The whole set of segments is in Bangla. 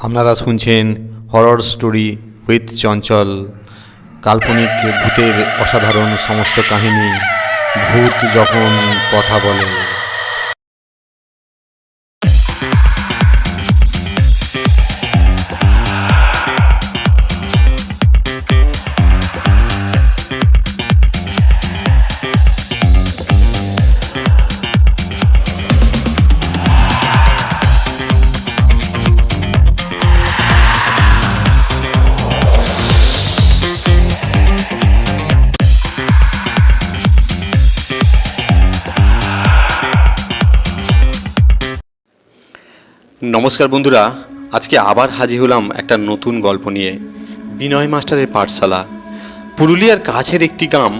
আপনারা শুনছেন হরর স্টোরি উইথ চঞ্চল। কাল্পনিক ভূতের অসাধারণ সমস্ত কাহিনী। ভূত যখন কথা বলে। নমস্কার বন্ধুরা, আজকে আবার হাজির হলাম একটা নতুন গল্প নিয়ে। বিনয় মাস্টারের পাঠশালা। পুরুলিয়ার কাছের একটি গ্রাম।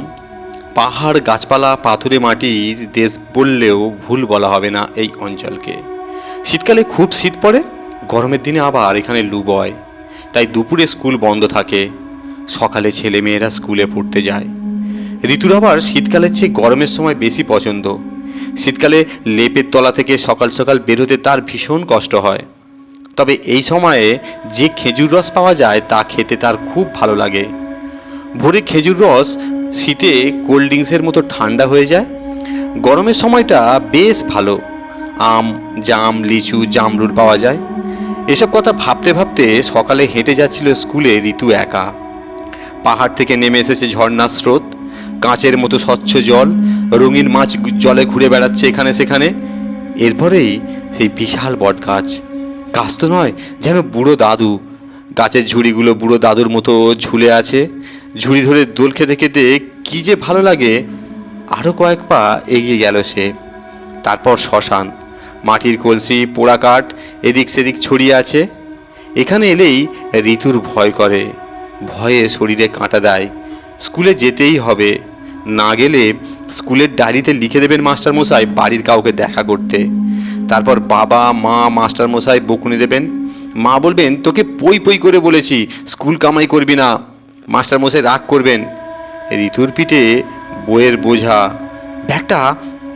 পাহাড়, গাছপালা, পাথুরে মাটির দেশ বললেও ভুল বলা হবে না এই অঞ্চলকে। শীতকালে খুব শীত পড়ে, গরমের দিনে আবার এখানে লু বয়। তাই দুপুরে স্কুল বন্ধ থাকে, সকালে ছেলে মেয়েরা স্কুলে পড়তে যায়। ঋতুর আবার শীতকালের চেয়ে গরমের সময় বেশি পছন্দ। শীতকালে লেপের তলা থেকে সকাল সকাল বেরোতে তার ভীষণ কষ্ট হয়, তবে এই সময়ে যে খেজুর রস পাওয়া যায় তা খেতে তার খুব ভালো লাগে। ভোরে খেজুর রস শীতে কোল্ড ড্রিঙ্কসের মতো ঠান্ডা হয়ে যায়। গরমের সময়টা বেশ ভালো, আম, জাম, লিচু, জামরুল পাওয়া যায়। এসব কথা ভাবতে ভাবতে সকালে হেঁটে যাচ্ছিল স্কুলে ঋতু একা। পাহাড় থেকে নেমে এসেছে ঝর্ণার স্রোত, কাঁচের মতো স্বচ্ছ জল, রঙিন মাছ জলে ঘুরে বেড়াচ্ছে এখানে সেখানে। এরপরেই সেই বিশাল বট গাছ। গাছ তো নয়, যেন বুড়ো দাদু। গাছের ঝুড়িগুলো বুড়ো দাদুর মতো ঝুলে আছে। ঝুড়ি ধরে দোল খেতে খেতে কী যে ভালো লাগে। আরও কয়েক পা এগিয়ে গেল সে। তারপর শ্মশান। মাটির কলসি, পোড়া কাঠ এদিক সেদিক ছড়িয়ে আছে। এখানে এলেই ঋতুর ভয় করে, ভয়ে শরীরে কাঁটা দেয়। স্কুলে যেতেই হবে, না গেলে স্কুলের ডায়েরিতে লিখে দেবেন মাস্টারমশাই বাড়ির কাউকে দেখা করতে। তারপর বাবা মা মাস্টারমশাই বকুনি দেবেন। মা বলবেন, তোকে পই পই করে বলেছি স্কুল কামাই করবি না। মাস্টারমশাই রাগ করবেন। ঋতুর পিঠে বইয়ের বোঝা। ব্যাগটা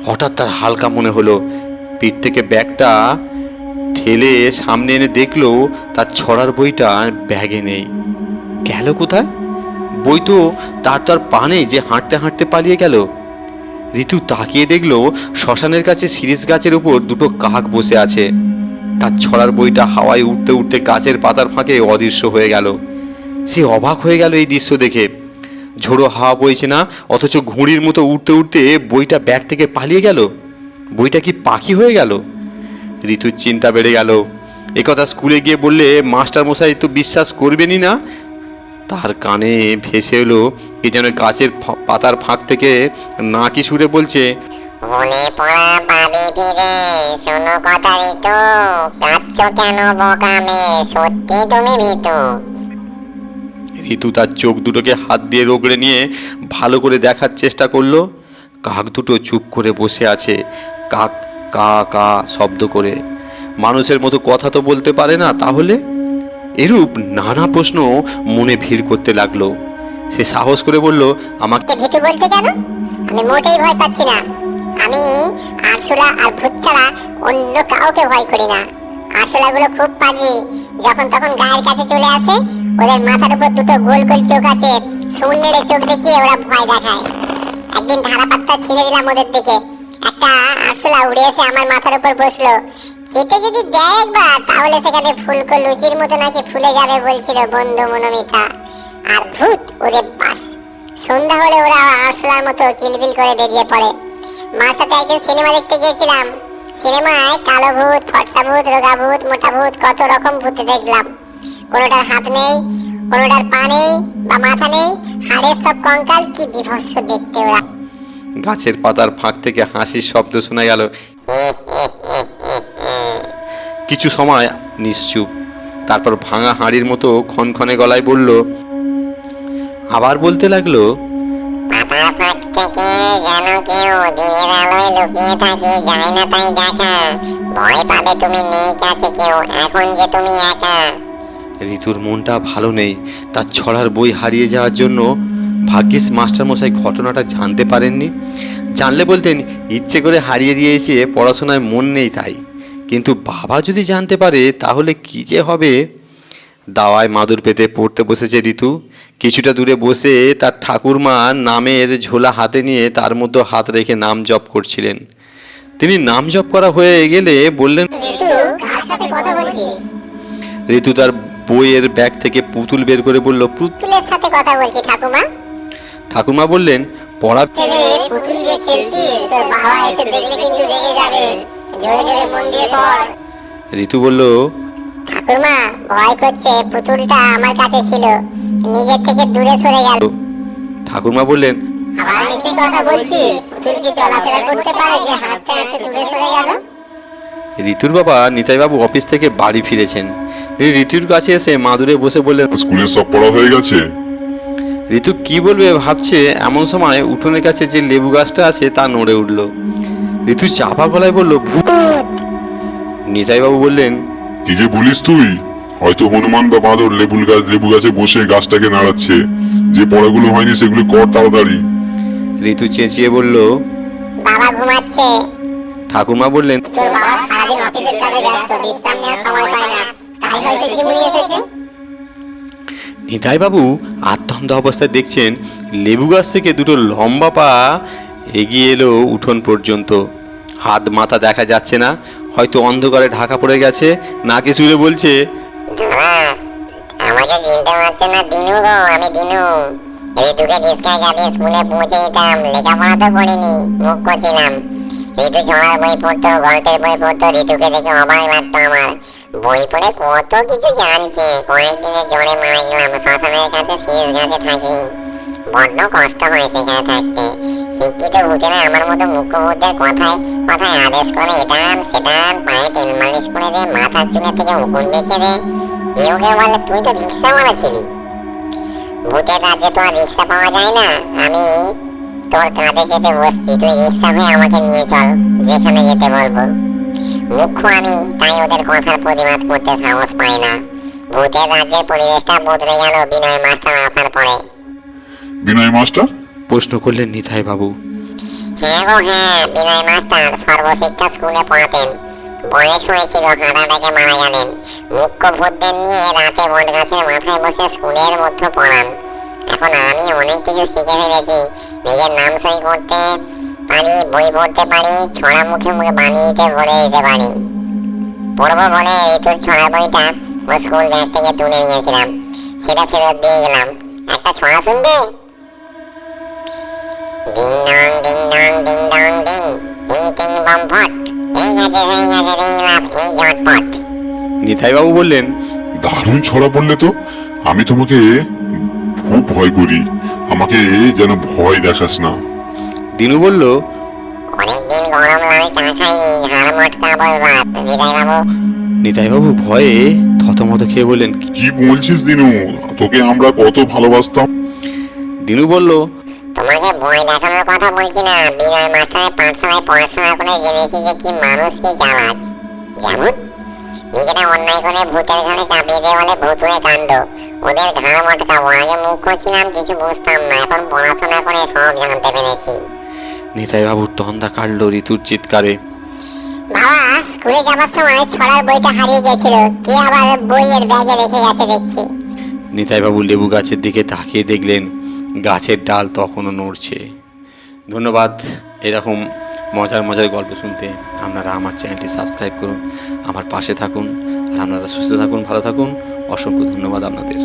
হঠাৎ তার হালকা মনে হলো। পিঠ থেকে ব্যাগটা ঠেলে সামনে এনে দেখলো তার ছড়ার বইটা ব্যাগে নেই। গেল কোথায়? বই তো তার পা নেই যে হাঁটতে হাঁটতে পালিয়ে গেল। ঋতু তাকিয়ে দেখলো শ্মশানের কাছে শিরীষ গাছের উপর দুটো কাক বসে আছে। তার ছড়ার বইটা হাওয়ায় উঠতে উঠতে গাছের পাতার ফাঁকে অদৃশ্য হয়ে গেল। সে অবাক হয়ে গেল এই দৃশ্য দেখে। ঝোড়ো হাওয়া বইছে না, অথচ ঘুড়ির মতো উঠতে উঠতে বইটা ব্যাগ থেকে পালিয়ে গেল। বইটা কি পাখি হয়ে গেল? ঋতুর চিন্তা বেড়ে গেল। একথা স্কুলে গিয়ে বললে মাস্টারমশাই তো বিশ্বাস করবেনই না। তার কানে ভেসে এলো কি যেন গাছের পাতার ফাঁক থেকে নাকি সুরে বলছে, ভুলে পড়া পাবি ফিরে, শোনো কথা ঋতু, কাঁদছো কেন বোকা মেয়ে, সত্যি তুমি ভীতু। ঋতু তার চোখ দুটোকে হাত দিয়ে রগড়ে নিয়ে ভালো করে দেখার চেষ্টা করলো। কাক দুটো চুপ করে বসে আছে। কাক কা কা শব্দ করে। মানুষের মতো কথা তো বলতে পারে না, তাহলে? এরূপ নানা প্রশ্ন মনে ভিড় করতে লাগলো। সে সাহস করে বলল, আমাকে ভীতু বলছে কেন? আমি মোটেই ভয় পাচ্ছি না। আমি আরশোলা আর ভূত ছাড়া অন্য কাউকে ভয় করি না। আরশোলাগুলো খুব পাজি, যখন তখন গায়ের কাছে চলে আসে। ওদের মাথার উপর দুটো গোল গোল চোখ আছে, সুর নেড়ে চোখ দেখিয়ে ওরা ভয় দেখায়। একদিন ধারা পাত্তা ছিঁড়ে দিলাম ওদের দিকে। একটা আরশোলা উড়ে এসে আমার মাথার উপর বসলো। চেটে যদি দেয় একবার, তাহলে সেখানে ফুলকো লুচির মতো নাকি ফুলে যাবে বলছিল বন্ধু মনোমিতা। আর ভূত, ওরে বাস! সন্ধ্যা হলে ওরা আরশোলার মতো কিলবিল করে বেরিয়ে পড়ে। মার সাথে একদিন সিনেমা দেখতে গিয়েছিলাম। সিনেমায় কালো ভূত, ফর্সা ভূত, রোগা ভূত, মোটা ভূত, কত রকম ভূত দেখলাম। কোনোটার হাত নেই, কোনোটার পা নেই বা মাথা নেই, হাড়ের সব কঙ্কাল। কি বিভৎস দেখতে ওরা। গাছের পাতার ফাঁক থেকে হাসির শব্দ শোনা গেল। কিছু সময় নিশ্চুপ। তারপর ভাঙা হাঁড়ির মতো খনখনে গলায় বলল, আবার বলতে লাগলো, পাতার ফাঁক থেকে যেন কেউ দিনের আলোয় লুকিয়ে থাকে, যায় না তাই দেখা। ভয় পাবে তুমি, নেই কাছে কেউ, এখন যে তুমি একা। ঋতুর মনটা ভালো নেই। তার ছড়ার বই হারিয়ে যাওয়ার জন্য ভাগ্যিস মাস্টারমশাই ঘটনাটা জানতে পারেননি। জানলে বলতেন ইচ্ছে করে হারিয়ে দিয়ে এসে পড়াশোনায় মন নেই তাই। কিন্তু বাবা যদি জানতে পারে তাহলে কী যে হবে। দাওয়ায় মাদুর পেতে পড়তে বসেছে ঋতু। কিছুটা দূরে বসে তার ঠাকুরমা নামের ঝোলা হাতে নিয়ে তার মধ্যে হাত রেখে নাম জপ করছিলেন। তিনি নাম জপ করা হয়ে গেলে বললেন, ঋতু, কার সাথে কথা বলছিস? ঋতু তার বইয়ের ব্যাগ থেকে পুতুল বের করে বলল, পুতুলের সাথে কথা বলছি ঠাকুমা। ঠাকুরমা বললেন, পড়া ছেলে, পুতুল দিয়ে খেলছিস, তোর বাবা এসে দেখলে কিন্তু রেগে যাবে। জোরে জোরে মন দিয়ে পড়। ঋতু বলল, ঠাকুরমা, ভয় করছে, পুতুলটা আমার কাছে ছিল, নিজের থেকে দূরে সরে গেল। ঠাকুরমা বললেন, আবার নিচে কথা বলছিস? পুতুল কি চলাফেরা করতে পারে যে হাঁটতে হাঁটতে দূরে সরে গেল? ঋতুর বাবা নিতাইবাবু অফিস থেকে বাড়ি ফিরেছেন। তিনি ঋতুর কাছে এসে মাদুরে বসে বললেন, স্কুলের সব পড়া হয়ে গেছে? ঋতু কি বলবে ভাবছে, এমন সময় উঠোনের কাছে যে লেবু গাছটা আছে তা নড়ে উঠল। ঋতু চাপা গলায় বলল, ভূত। নিতাইবাবু বললেন, কি যে বলিস তুই? হয়তো হনুমান বা বাঁদর লেবু গাছে বসে গাছটাকে নাড়াচ্ছে। যে পড়াগুলো হয়নি সেগুলো কর তাড়াতাড়ি। ঋতু চেঁচিয়ে বলল, বাবা ঘুমাচ্ছে। ঠাকুরমা বললেন, তোর বাবা সারাদিন অফিসের কাজে ব্যস্ত, বিশ্রাম নেওয়ার সময় পায় না, তাই হয়তো ঝিমিয়ে এসেছে। নিতাইবাবু আত্মন্ধ অবস্থায় দেখছেন লেবু গাছ থেকে দুটো লম্বা পা এগিয়ে এলো উঠোন পর্যন্ত। হাত মাথা দেখা যাচ্ছে না, হয়তো অন্ধকারে ঢাকা পড়ে গেছে। নাকে সুরে বলছে, ধরা, আমাকে চিনতে পারছে না দিনু গো, আমি দিনু। ঋতুকে রিস্কায় যাবে স্কুলে পৌঁছে দিতাম, লেখাপড়া তো করিনি, মুখ কছিলাম। ঋতু ছড়ার বই পড়তো, গল্পের বই পড়তো, ঋতুকে দেখে অবাক লাগতো আমার। বই পড়ে কত কিছু জানছে। কয়েকদিনের জ্বরে মারা গেলাম, শ্মশানের কাছে শীষ গাছে থাকি। বড্ড কষ্ট হয় সেখানে থাকতে। শিক্ষিত ভূতেরা আমার মতো মুখ্য ভূতের কথায় কথায় আদেশ করে, এটান সেটান, পায়ে তেল মালিশ করে দে, মাথার চুলের থেকে উকুন বেছে দে। কেউ কেউ বলে, তুই তো রিক্সাওয়ালা ছিলি। ভূতের রাজ্যে তো আর রিক্সা পাওয়া যায় না। আমি তোর কাঁধে চেপে বসছি, তুই রিক্সা হয়ে আমাকে নিয়ে চল যেখানে যেতে বলবো। মুখ্য আমি, তাই ওদের কথার প্রতিবাদ করতে সাহস পাই না। ভূতের রাজ্যের পরিবেশটা বদলে গেল বিনয় মাস্টার আসার পরে। বিনয় মাস্টার? প্রশ্ন করলেন নিতাইবাবু। হ্যাঁ গো হ্যাঁ, বিনয় মাস্টার সর্বশিক্ষা স্কুলে পড়াতেন। বয়স হয়েছিল, হার্ট অ্যাটাকে মারা গেলেন। মুখ্য ভূতদের নিয়ে রাতে বট গাছের মাথায় বসে স্কুলের মধ্যে পড়ান। এখন আমি অনেক কিছু শিখে ফেলেছি। নিজের নাম সই করতে পারি, বই পড়তে পারি, ছড়া মুখে মুখে বানিয়ে দিতে বলে দিতে পারি। পড়বো বলে ঋতুর ছড়া বইটা ও স্কুল ব্যাগ থেকে তুলে নিয়েছিলাম, সেটা ফেরত দিয়ে গেলাম। একটা ছড়া শুনবে? Ding dong ding dong ding dong ding, হিং টিং বম ফট, এই গেছে সেই গেছে রে লাভ এই ঝটপট। নিতাইবাবু বললেন, দারুণ ছড়া পড়লে তো। আমি তোমাকে খুব ভয় করি, আমাকে যেন ভয় দেখাস না। দিনু বলল, অনেকদিন গরম লাল চা খাইনি, ঘাড় মটকা বলবাত। বিদায় বাবু। নিতাইবাবু ভয়ে থতমত খেয়ে বললেন, কি বলছিস দিনু? তোকে আমরা কত ভালোবাসতাম। দিনু বলল, তোমাকে ভয় দেখানোর কথা বলছি না, বিনয় মাস্টারের পাঠশালায় পড়াশোনা করে জেনেছি যে কি মানুষ কি চালাক। যেমন নিজেরা অন্যায় করে ভূতের ঘাড়ে চাপিয়ে দিয়ে বলে ভুতুড়ে কাণ্ড, ওদের ঘাড় মটকাবো। আগে মুখ্য ছিলাম, কিছু বুঝতাম না, এখন পড়াশোনা করে সব জানতে পেরেছি। নিতাইবাবুর তন্দা কাটল ঋতুর চিৎকারে। বাবা স্কুলে যাবার সময় ছড়ার বইটা হারিয়ে গেছিল, কে আবার বইয়ের ব্যাগে রেখে গেছে দেখছি। নিতাইবাবু লেবু গাছের দিকে তাকিয়ে দেখলেন গাছের ডাল তখনও নড়ছে। ধন্যবাদ এরকম মজার মজার গল্প শুনতে। আপনারা আমার চ্যানেলটি সাবস্ক্রাইব করুন, আমার পাশে থাকুন, আর আপনারা সুস্থ থাকুন, ভালো থাকুন। অসংখ্য ধন্যবাদ আপনাদের।